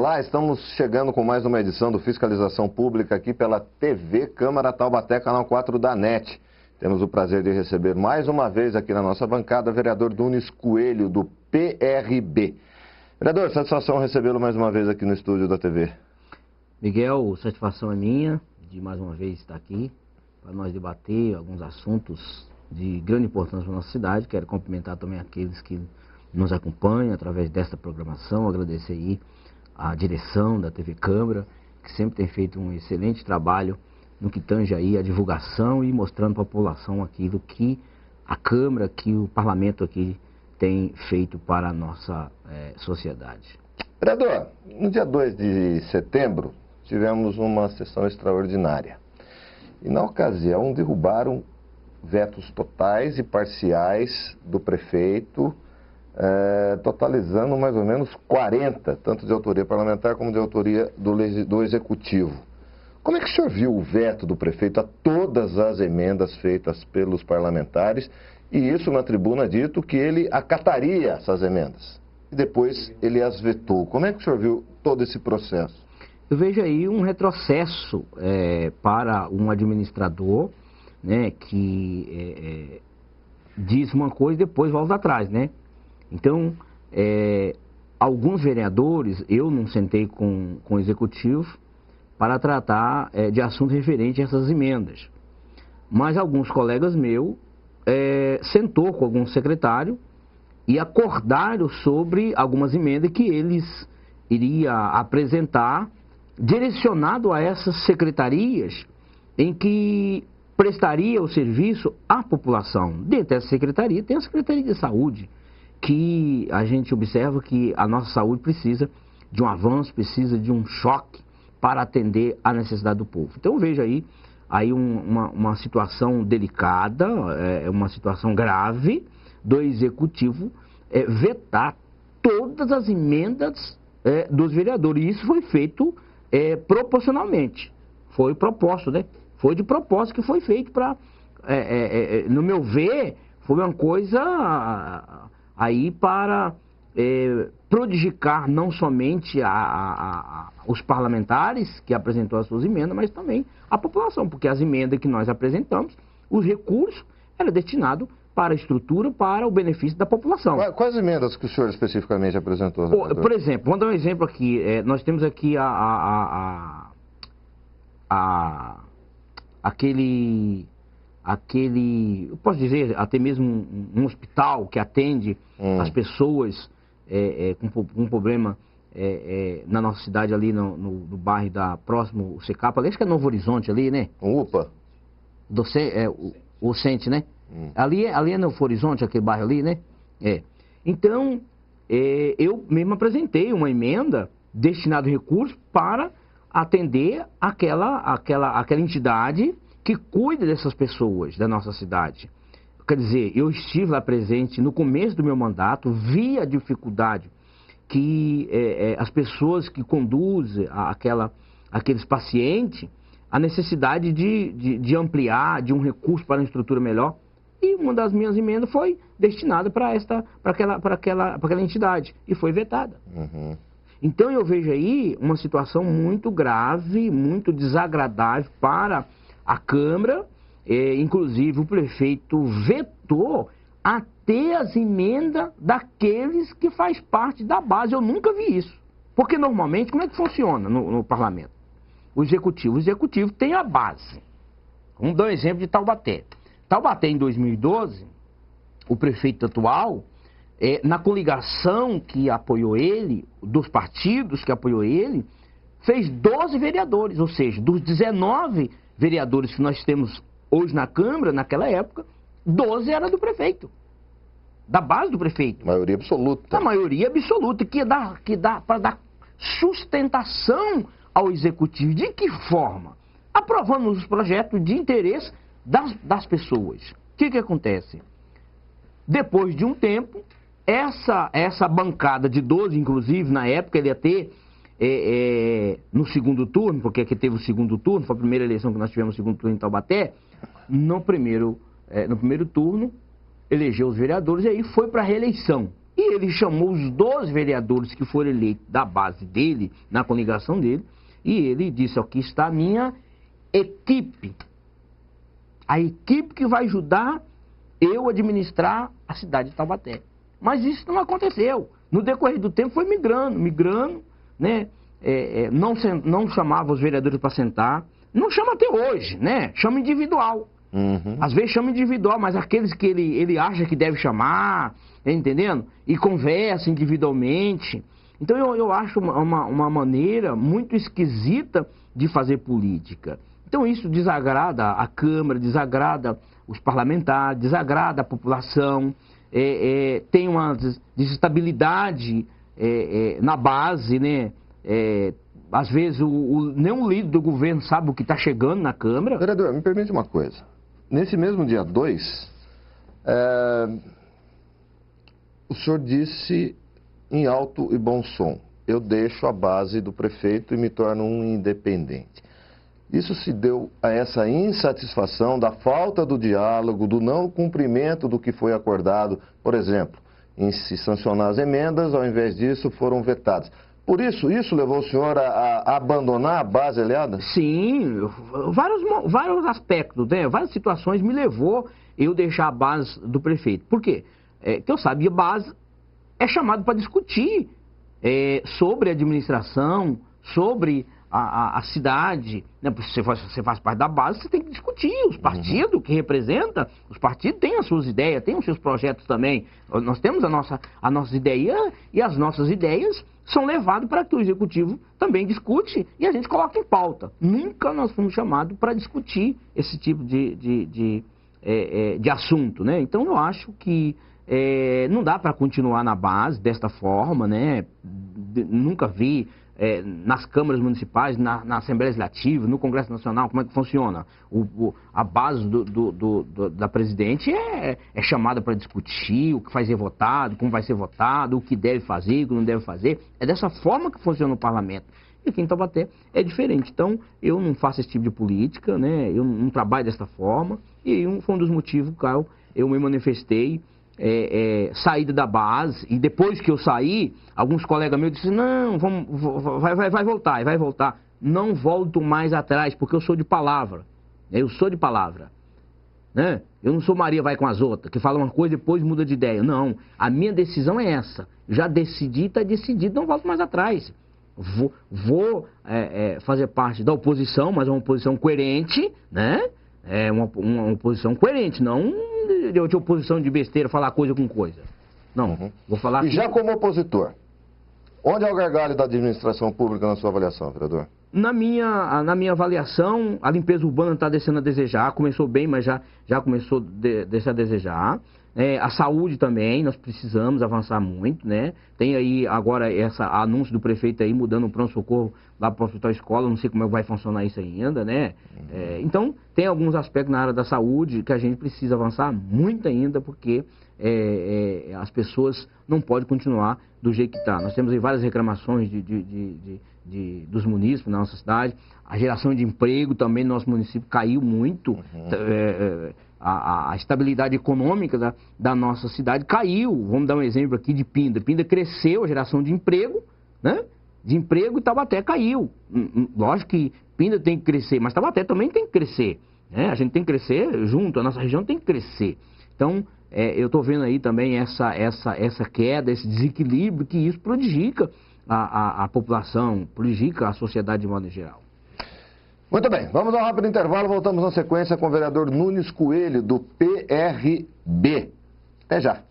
Olá, estamos chegando com mais uma edição do Fiscalização Pública aqui pela TV Câmara Taubaté, canal 4 da NET. Temos o prazer de receber mais uma vez aqui na nossa bancada o vereador Dunis Coelho, do PRB. Vereador, satisfação recebê-lo mais uma vez aqui no estúdio da TV. Miguel, satisfação é minha de mais uma vez estar aqui para nós debater alguns assuntos de grande importância para a nossa cidade. Quero cumprimentar também aqueles que nos acompanham através desta programação, agradecer aí a direção da TV Câmara, que sempre tem feito um excelente trabalho no que tange aí a divulgação e mostrando para a população aquilo que a Câmara, que o Parlamento aqui tem feito para a nossa sociedade. Vereador, no dia 2 de setembro tivemos uma sessão extraordinária e na ocasião derrubaram vetos totais e parciais do prefeito, totalizando mais ou menos 40, tanto de autoria parlamentar como de autoria do Executivo. Como é que o senhor viu o veto do prefeito a todas as emendas feitas pelos parlamentares, e isso na tribuna dito que ele acataria essas emendas, e depois ele as vetou? Como é que o senhor viu todo esse processo? Eu vejo aí um retrocesso para um administrador, né, que diz uma coisa e depois volta atrás, né? Então, alguns vereadores, eu não sentei com o Executivo para tratar de assuntos referentes a essas emendas. Mas alguns colegas meus sentou com algum secretário e acordaram sobre algumas emendas que eles iriam apresentar, direcionado a essas secretarias em que prestaria o serviço à população. Dentro dessa secretaria tem a Secretaria de Saúde, que a gente observa que a nossa saúde precisa de um avanço, precisa de um choque para atender à necessidade do povo. Então eu vejo aí uma situação delicada, uma situação grave do Executivo vetar todas as emendas dos vereadores. E isso foi feito proporcionalmente. Foi proposto, né? Foi de propósito que foi feito para, no meu ver, foi uma coisa aí para prodigicar não somente os parlamentares que apresentou as suas emendas, mas também a população, porque as emendas que nós apresentamos, os recursos eram destinados para a estrutura, para o benefício da população. Quais emendas que o senhor especificamente apresentou? Por exemplo, vamos dar um exemplo aqui. Nós temos aqui aquele, eu posso dizer, até mesmo um hospital que atende as pessoas com problema na nossa cidade ali no bairro próximo ao Secap, ali, acho que é Novo Horizonte ali, né? UPA. O Sente, né? Ali é Novo Horizonte, aquele bairro ali, né? Então, eu mesmo apresentei uma emenda destinada a recursos para atender aquela entidade que cuida dessas pessoas da nossa cidade. Quer dizer, eu estive lá presente no começo do meu mandato, vi a dificuldade que as pessoas que conduzem aqueles pacientes, a necessidade de ampliar, de um recurso para uma estrutura melhor. E uma das minhas emendas foi destinada para aquela entidade e foi vetada. Uhum. Então eu vejo aí uma situação muito grave, muito desagradável para a Câmara. Inclusive o prefeito vetou até as emendas daqueles que faz parte da base. Eu nunca vi isso. Porque normalmente, como é que funciona no parlamento? O executivo tem a base. Vamos dar um exemplo de Taubaté. Taubaté, em 2012, o prefeito atual, na coligação que apoiou ele, dos partidos que apoiou ele, fez 12 vereadores, ou seja, dos 19 vereadores que nós temos hoje na Câmara, naquela época, 12 era do prefeito, da base do prefeito. Maioria absoluta. A maioria absoluta, que dá para dar sustentação ao Executivo. De que forma? Aprovando os projetos de interesse das pessoas. O que acontece? Depois de um tempo, essa bancada de 12, inclusive, na época, ele ia ter no segundo turno, porque aqui teve o segundo turno, foi a primeira eleição que nós tivemos no segundo turno em Taubaté. No primeiro turno, elegeu os vereadores e aí foi para a reeleição. E e ele chamou os 12 vereadores que foram eleitos da base dele, na coligação dele, e ele disse, aqui está a minha equipe. A equipe que vai ajudar eu a administrar a cidade de Taubaté. Mas isso não aconteceu. No decorrer do tempo foi migrando, né? Não chamava os vereadores para sentar. Não chama até hoje, né? Chama individual. Às vezes chama individual, mas aqueles que ele acha que deve chamar, tá entendendo? E conversa individualmente. Então eu acho uma maneira muito esquisita de fazer política. Então isso desagrada a Câmara, desagrada os parlamentares, desagrada a população, tem uma desestabilidade na base, né? Às vezes nem o líder do governo sabe o que está chegando na Câmara. Vereador, me permite uma coisa. Nesse mesmo dia 2, o senhor disse em alto e bom som, eu deixo a base do prefeito e me torno um independente. Isso se deu a essa insatisfação da falta do diálogo, do não cumprimento do que foi acordado, por exemplo, em se sancionar as emendas, ao invés disso foram vetadas. Por isso levou o senhor a abandonar a base aliada? Sim, vários aspectos, né? Várias situações me levou eu deixar a base do prefeito. Por quê? Que eu sabia, a base é chamado para discutir sobre a administração, sobre a cidade, né? Você faz parte da base, você tem que discutir. Os partidos que representa, os partidos têm as suas ideias, têm os seus projetos também. Nós temos a nossa ideia e as nossas ideias são levadas para que o executivo também discute e a gente coloca em pauta. Nunca nós fomos chamados para discutir esse tipo de assunto, né? Então eu acho que não dá para continuar na base desta forma, né? Nunca vi nas câmaras municipais, na Assembleia Legislativa, no Congresso Nacional, como é que funciona. A base da presidente é chamada para discutir o que vai ser votado, como vai ser votado, o que deve fazer, o que não deve fazer. É dessa forma que funciona o parlamento. E aqui em Taubaté é diferente. Então, eu não faço esse tipo de política, né? Eu não trabalho dessa forma. E foi um dos motivos, Caio, eu me manifestei, saída da base, e depois que eu saí, alguns colegas meus disseram, não, vai voltar, e vai voltar. Não volto mais atrás, porque eu sou de palavra. Eu sou de palavra. Né? Eu não sou Maria vai com as outras, que fala uma coisa e depois muda de ideia. Não, a minha decisão é essa. Já decidi, está decidido, não volto mais atrás. Vou fazer parte da oposição, mas é uma oposição coerente, né? É uma oposição coerente, não de oposição de besteira, falar coisa com coisa. Não, vou falar... E já como opositor, onde é o gargalo da administração pública na sua avaliação, vereador? Na minha avaliação, a limpeza urbana está deixando a desejar. Começou bem, mas já começou a deixar a desejar. A saúde também, nós precisamos avançar muito, né? Tem aí agora esse anúncio do prefeito aí mudando o pronto-socorro lá para o hospital escola, não sei como é que vai funcionar isso ainda, né? Então, tem alguns aspectos na área da saúde que a gente precisa avançar muito ainda, porque as pessoas não podem continuar do jeito que está. Nós temos aí várias reclamações dos munícipes na nossa cidade. A geração de emprego também no nosso município caiu muito. A estabilidade econômica da nossa cidade caiu. Vamos dar um exemplo aqui de Pinda. Pinda cresceu a geração de emprego, né? De emprego, e Taubaté caiu. Lógico que Pinda tem que crescer, mas Taubaté também tem que crescer, né? A gente tem que crescer junto, a nossa região tem que crescer. Então, eu estou vendo aí também essa queda, esse desequilíbrio, que isso prejudica a população, prejudica a sociedade de modo geral. Muito bem, vamos a um rápido intervalo, voltamos na sequência com o vereador Nunes Coelho, do PRB. Até já.